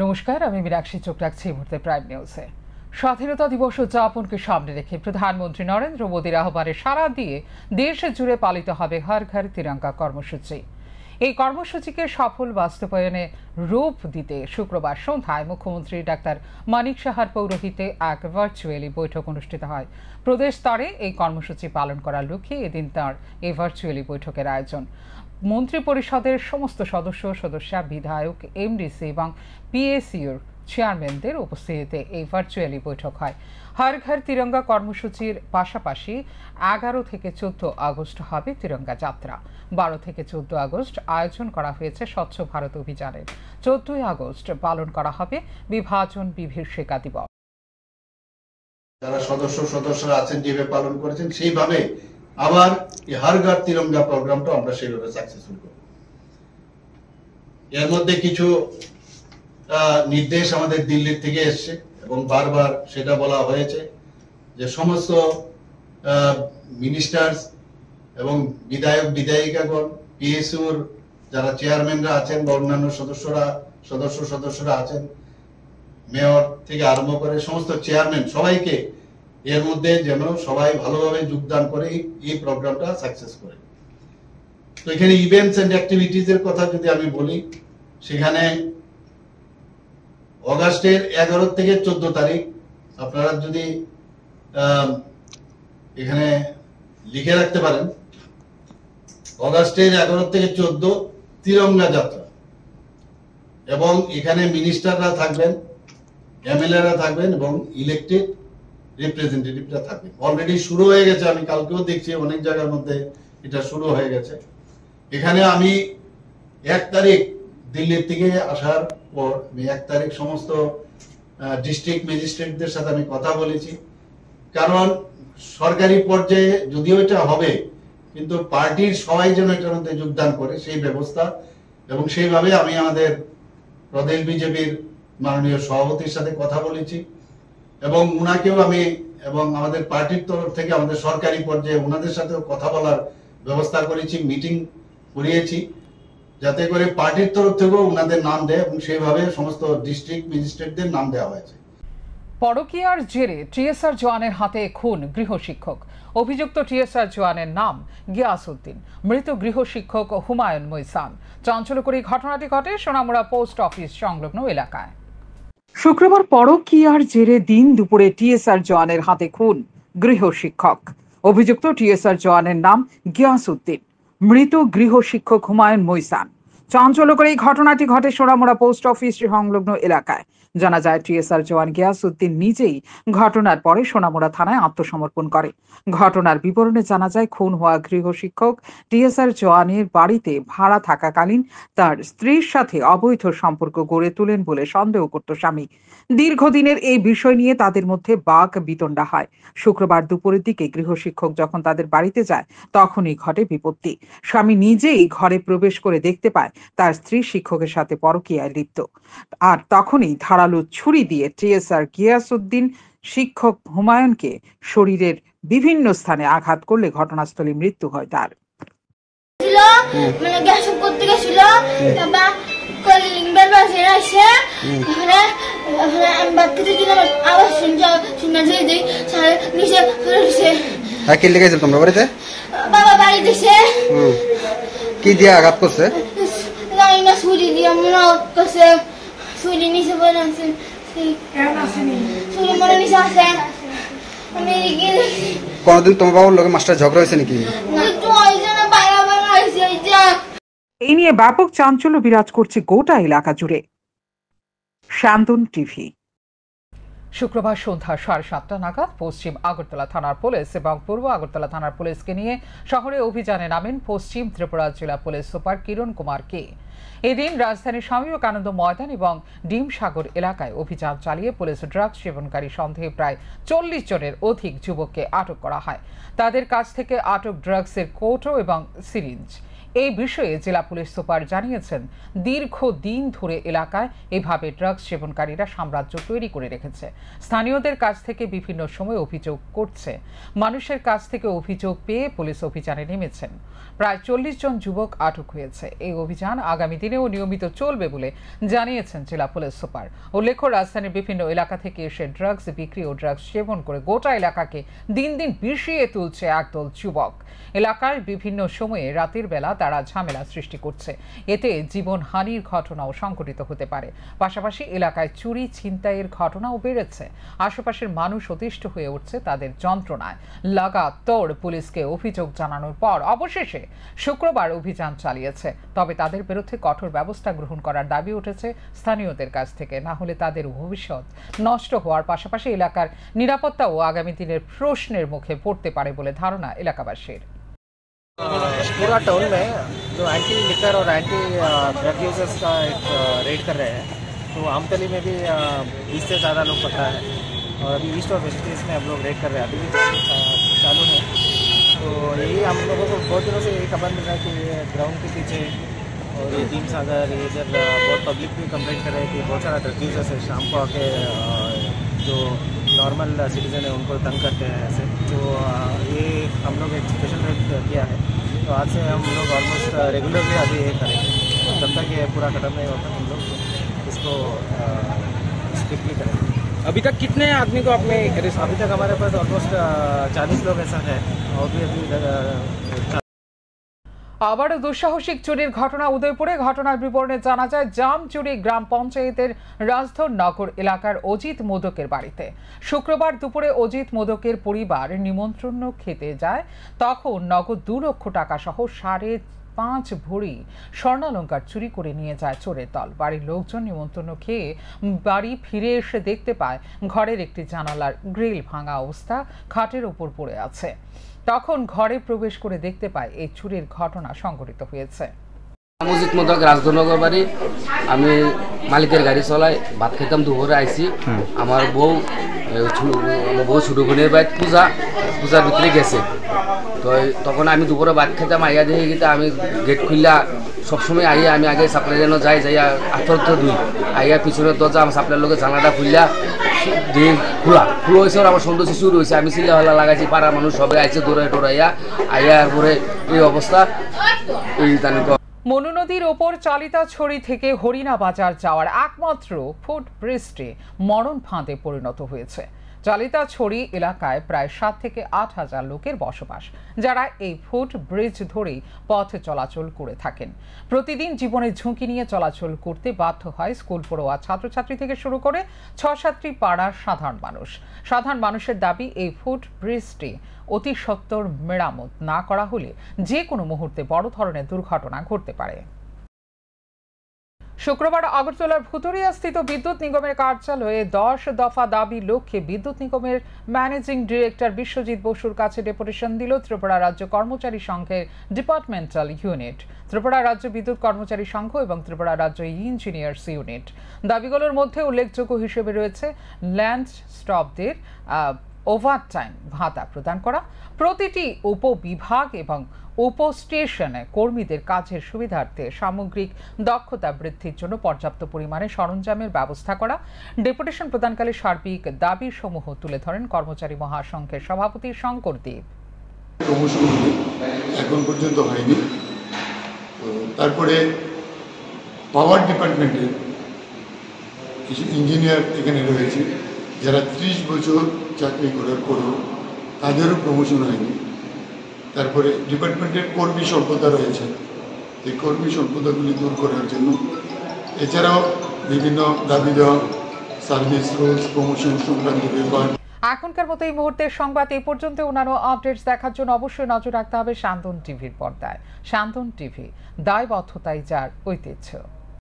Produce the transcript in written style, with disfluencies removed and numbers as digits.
নমস্কার, আমি মীনাক্ষী চোখ রাখছি এই মুহূর্তে প্রাইম নিউজে। স্বাধীনতা দিবস উদযাপনকে সামনে রেখে প্রধানমন্ত্রী নরেন্দ্র মোদীর আহ্বানে সাড়া দিয়ে দেশ জুড়ে পালিত হবে হর ঘর তিরঙ্গা কর্মসূচি। এই কর্মসূচিকে সফল বাস্তবায়নে রূপ দিতে শুক্রবার সন্ধ্যায় মুখ্যমন্ত্রী ডাক্তার মানিক সাহার পৌরোহিত্যে এক ভার্চুয়ালি বৈঠক অনুষ্ঠিত হয়। প্রদেশ স্তরে এই কর্মসূচি পালন করার লক্ষ্যে এদিন তাঁর এই ভার্চুয়ালি বৈঠকের আয়োজন। মন্ত্রী পরিষদের সমস্ত সদস্যা, বিধায়ক, এমডিসি এবং পিএসইউর চেয়ারম্যানদের উপস্থিতিতে এই ভার্চুয়ালি বৈঠক হয়। হর ঘর তিরঙ্গা কর্মসূচির পাশাপাশি 11 থেকে 14 আগস্ট হবে তিরঙ্গা যাত্রা। 12 থেকে 14 আগস্ট আয়োজন করা হয়েছে স্বচ্ছ ভারত অভিযানের। 14 আগস্ট পালন করা হবে বিভাজন বিভীষিকা দিবস। যারা সদস্যরা আছেন যেভাবে পালন করেছেন সেইভাবে আবার এই হর ঘর তিরঙ্গা প্রোগ্রামটা আমরা সেইভাবে সাকসেসফুল করব। এর মধ্যে কিছু নির্দেশ আমাদের দিল্লির থেকে এসছে এবং বারবার সেটা বলা হয়েছে যে সমস্ত মিনিস্টার্স এবং বিধায়িকাগণ, পিএসইউর যারা চেয়ারম্যানরা আছেন বা অন্যান্য সদস্যরা আছেন, মেয়র থেকে আরম্ভ করে সমস্ত চেয়ারম্যান সবাইকে এর মধ্যে যেন সবাই ভালোভাবে যোগদান করে এই প্রোগ্রামটা সাকসেস করে। তো এখানে ইভেন্টস এন্ড অ্যাক্টিভিটিজ এর কথা যদি আমি বলি, সেখানে অগাস্টের 11 থেকে 14 তারিখ আপনারা যদি এখানে লিখে রাখতে পারেন, অগাস্টের 11 থেকে 14 তিরঙ্গা যাত্রা, এবং এখানে মিনিস্টাররা থাকবেন, এমএলএরা থাকবেন এবং ইলেক্টেড রিপ্রেজেন্টেটিভরা থাকবেন। অলরেডি শুরু হয়ে গেছে, আমি কালকেও দেখছি অনেক জায়গার মধ্যে এটা শুরু হয়ে গেছে। এখানে আমি 1 তারিখ দিল্লির থেকে আসার পর 1 তারিখ সমস্ত ডিস্ট্রিক্ট ম্যাজিস্ট্রেটদের সাথে আমি কথা বলেছি, কারণ সরকারি পর্যায়ে যদিও এটা হবে কিন্তু পার্টির সবাই যেন এটার মধ্যে যোগদান করে সেই ব্যবস্থা, এবং সেইভাবে আমি আমাদের প্রদেশ বিজেপির মাননীয় সভাপতির সাথে কথা বলেছি এবং উনাকেও আমি এবং আমাদের পার্টির তরফ থেকে আমাদের সরকারি পর্যায়ে ওনাদের সাথেও কথা বলার ব্যবস্থা করেছি, মিটিং করিয়েছি, যাতে করে পার্টির তরফ থেকেও ওনাদের নাম দেয় এবং সেইভাবে সমস্ত ডিস্ট্রিক্ট ম্যাজিস্ট্রেটদের নাম দেওয়া হয়েছে। পরকীয়ার জেরে টিএসআর জওয়ানের হাতে খুন গৃহশিক্ষক। অভিযুক্ত টিএসআর জওয়ানের নাম গিয়াসউদ্দিন, মৃত গৃহশিক্ষক হুমায়ুন মৈসান। চাঞ্চল্যকর ঘটনাটি ঘটে সোনামুড়া পোস্ট অফিস সংলগ্ন এলাকায়। শুক্রবার পরকীয়ার জেরে দিন দুপুরে টিএসআর জওয়ানের হাতে খুন গৃহশিক্ষক। অভিযুক্ত টিএসআর জওয়ানের নাম গিয়াসউদ্দিন, মৃত গৃহশিক্ষক হুমায়ুন মৈসান। চাঞ্চল্যকর এই ঘটনাটি ঘটে সোনামুড়া পোস্ট অফিস সংলগ্ন এলাকায়। জানা যায়, টিএসআর জওয়ান গিয়াসউদ্দিন নিজেই ঘটনার পরে সোনামুড়া থানায় আত্মসমর্পণ করে। ঘটনার বিবরণে জানা যায়, খুন হওয়া গৃহশিক্ষক টিএসআর জওয়ানের বাড়িতে ভাড়া থাকাকালীন তার স্ত্রীর সাথে অবৈধ সম্পর্ক গড়ে তোলেন বলে সন্দেহ করত স্বামী। দীর্ঘদিনের এই বিষয় নিয়ে তাদের মধ্যে বাক বিতণ্ডা হয়। শুক্রবার দুপুরের দিকে গৃহশিক্ষক যখন তাদের বাড়িতে যায় তখনই ঘটে বিপত্তি। স্বামী নিজেই ঘরে প্রবেশ করে দেখতে পায় তার স্ত্রী শিক্ষকের সাথে পরকীয়ায় লিপ্ত, আর তখনই ধারালো ছুরি দিয়ে টিএসআর গিয়াসউদ্দিন শিক্ষক হুমায়ুনকে শরীরের বিভিন্ন স্থানে আঘাত করলে ঘটনাস্থলে মৃত্যু হয় তার। কি দিয়ে আঘাত করছে? কোনদিন তোমার বাবার লোকের মাস্টার ঝগড়া হয়েছে নাকি? এই নিয়ে ব্যাপক চাঞ্চল্য বিরাজ করছে গোটা এলাকা জুড়ে। শান্তন টিভি। শুক্রবার সন্ধ্যা 7:30 নাগাদ পশ্চিম আগরতলা থানার পুলিশ এবং পূর্ব আগরতলা থানার পুলিশকে নিয়ে শহরে অভিযানে নামেন পশ্চিম ত্রিপুরা জেলা পুলিশ সুপার কিরণ কুমার কে। এদিন রাজধানীর স্বামী বিবেকানন্দ ময়দান এবং ডিমসাগর এলাকায় অভিযান চালিয়ে পুলিশ ড্রাগস সেবনকারী সন্দেহে প্রায় 40 জনের অধিক যুবককে আটক করা হয়। তাদের কাছ থেকে আটক ড্রাগসের কৌটো এবং সিরিঞ্জ। এই বিষয়ে জেলা পুলিশ সুপার জানিয়েছেন, দীর্ঘদিন ধরে এলাকায় এভাবে ড্রাগস সেবনকারীরা সাম্রাজ্য তৈরি করে রেখেছে। স্থানীয়দের কাছ থেকে বিভিন্ন সময় অভিযোগ করছে। মানুষের কাছ থেকে অভিযোগ পেয়ে পুলিশ অভিযানে নেমেছেন। প্রায় 40 জন যুবক আটক হয়েছে। এই অভিযান আগামী দিনেও নিয়মিত চলবে বলে জানিয়েছেন জেলা পুলিশ সুপার। উল্লেখ্য, রাজধানীর বিভিন্ন এলাকা থেকে এসে ড্রাগস বিক্রি ও ড্রাগস সেবন করে গোটা এলাকাকে দিন দিন বিষিয়ে তুলছে একদল যুবক। এলাকার বিভিন্ন সময়ে রাতের বেলা তারা ঝামেলা সৃষ্টি করছে। এতে জীবনহানির ঘটনাও সংঘটিত হতে পারে। পাশাপাশি এলাকায় চুরি ছিনতাইয়ের ঘটনাও বেড়েছে। আশেপাশের মানুষ অতিষ্ঠ হয়ে উঠছে তাদের যন্ত্রণায়। লাগাতার পুলিশকে অভিযোগ জানানোর পর অবশেষে শুক্রবার অভিযান চালিয়েছে। তবে তাদের বিরুদ্ধে কঠোর ব্যবস্থা গ্রহণ করার দাবি উঠেছে স্থানীয়দের কাছ থেকে। না হলে তাদের ভবিষ্যৎ নষ্ট হওয়ার পাশাপাশি এলাকার নিরাপত্তাও আগামী দিনের প্রশ্নের মুখে পড়তে পারে বলে ধারণা এলাকাবাসীর। पूरा टाउन में जो एंटी लिकर और एंटी ड्रग यूजर्स का एक रेड कर रहे हैं, तो आमतली में भी 20 से ज़्यादा लोग पकड़ा है और अभी ईस्ट और वेस्ट में हम लोग रेड कर रहे हैं। अभी भी चालू है। तो यही हम लोगों को बहुत दिनों से यही खबर मिल रहा है कि ग्राउंड के पीछे और ये टीम सागर इधर बहुत पब्लिक भी कंप्लेंट कर रहे हैं कि बहुत सारा ड्रग यूजर्स है, शाम को आके जो नॉर्मल सिटीजन है उनको तंग करते हैं ऐसे। तो ये हम लोग एक स्पेशल रेड किया है। तो आज से हम लोग ऑलमोस्ट रेगुलरली अभी ये करेंगे। जब तक ये पूरा खत्म नहीं होता हम लोग इसको स्ट्रिक्टली करेंगे। अभी तक कितने आदमी को आपने अभी तक हमारे पास ऑलमोस्ट 40 लोग ऐसा है और भी अभी আবারও দুঃসাহসিক চুরির ঘটনা উদয়পুরে। ঘটনার বিবরণে জানা যায়, জাম চুরি গ্রাম পঞ্চায়েতের রাজধরনগর এলাকার অজিত মোদকের বাড়িতে। শুক্রবার দুপুরে অজিত মোদকের পরিবার নিমন্ত্রণ খেতে যায়। তখন নগদ 2 লক্ষ টাকা সহ 5.5 ভরি স্বর্ণালঙ্কার চুরি করে নিয়ে যায় চোরের দল। বাড়ির লোকজন নিমন্ত্রণ খেয়ে বাড়ি ফিরে এসে দেখতে পায় ঘরের একটি জানালার গ্রিল ভাঙা অবস্থা, খাটের ওপর পড়ে আছে। তখন ঘরে প্রবেশ করে দেখতে পায় এই চুরির ঘটনা সংঘটিত হয়েছে। অজিত মোদক রাজধনগর বাড়ি। আমি মালিকের গাড়ি চলাই, ভাত খেতাম, দুপুরে আইসি। আমার বউ ছোট বোনের বাড়ি পূজার ভিতরে গেছে। তো তখন আমি দুপুরে ভাত খেতাম, আইয়া দেখে গেতে আমি গেট খুললা সবসময় আইয়া আমি আগে সাপ্লাই যেন যাইয়া আথর দুই আইয়া পিছনের দরজা আমার সাপ্লাইয়ের লোকের জানলাটা খুললা দিয়ে খোলা হয়েছে। আর আমার সন্দেহ শুরু হয়েছে। আমি চিল্লা হল্লা লাগাইছি, পাড়ার মানুষ সবাই আইছে দৌড়াইয়া আইয়ার পরে এই অবস্থা। এই মনু নদীর ওপর চালিতাছড়ি থেকে হরিণা বাজার যাওয়ার একমাত্র ফুট ব্রিজটি মরণ ফাঁদে পরিণত হয়েছে। চালিতাছড়ি এলাকায় প্রায় 7 থেকে 8 হাজার লোকের বসবাস, যারা এই ফুট ব্রিজ ধরেই পথ চলাচল করে থাকেন। প্রতিদিন জীবনের ঝুঁকি নিয়ে চলাচল করতে বাধ্য হয় স্কুল পড়ুয়া ছাত্রছাত্রী থেকে শুরু করে 6-7টি পাড়ার সাধারণ মানুষ। সাধারণ মানুষের দাবি, এই ফুট ব্রিজটি অতি সত্বর মেরামত না করা হলে যে কোনো মুহূর্তে বড় ধরনের দুর্ঘটনা ঘটতে পারে। শুক্রবার আগরতলার ভুতুরিয়া স্থিত বিদ্যুৎ নিগমের কার্যালয়ে 10 দফা দাবি লক্ষ্যে বিদ্যুৎ নিগমের ম্যানেজিং ডিরেক্টর বিশ্বজিৎ বসুর কাছে ডেপুটেশন দিল ত্রিপুরা রাজ্য কর্মচারী সংঘের ডিপার্টমেন্টাল ইউনিট, ত্রিপুরা রাজ্য বিদ্যুৎ কর্মচারী সংঘ এবং ত্রিপুরা রাজ্য ইঞ্জিনিয়ার্স ইউনিট। দাবিগুলোর মধ্যে উল্লেখযোগ্য হিসেবে রয়েছে ল্যান্ড স্টাফদের ওভারটাইম ভাতা প্রদান করা, প্রতিটি উপবিভাগ এবং উপস্টেশনে কর্মীদের কাজের সুবিধার্থে সামগ্রিক দক্ষতা বৃদ্ধির জন্য পর্যাপ্ত পরিমাণে সরঞ্জামের ব্যবস্থা করা। ডেপুটেশন প্রদানকালে সার্বিক দাবি সমূহ তুলে ধরেন কর্মচারী মহাসংঘের সভাপতি শঙ্কর দেব। এখন পর্যন্ত হয়নি। তো তারপরে পাওয়ার ডিপার্টমেন্টের কিছু ইঞ্জিনিয়ার এখানে রয়েছে, যারা 30 বছর চাকরি করার পরেও তাদেরও প্রমোশন হয়নি। তারপরে ডিপার্টমেন্টের কর্মী স্বল্পতা রয়েছে, এই কর্মী স্বল্পতাগুলি দূর করার জন্য এছাড়াও বিভিন্ন দাবি দেওয়া সার্ভিস রুলস প্রমোশন সংক্রান্ত ব্যাপার। এখনকার মতো এই মুহূর্তের সংবাদ এই পর্যন্ত। অন্যান্য আপডেটস দেখার জন্য অবশ্যই নজর রাখতে হবে শান্তন টিভির পর্দায়। শান্তন টিভি, দায়বদ্ধতাই যার ঐতিহ্য।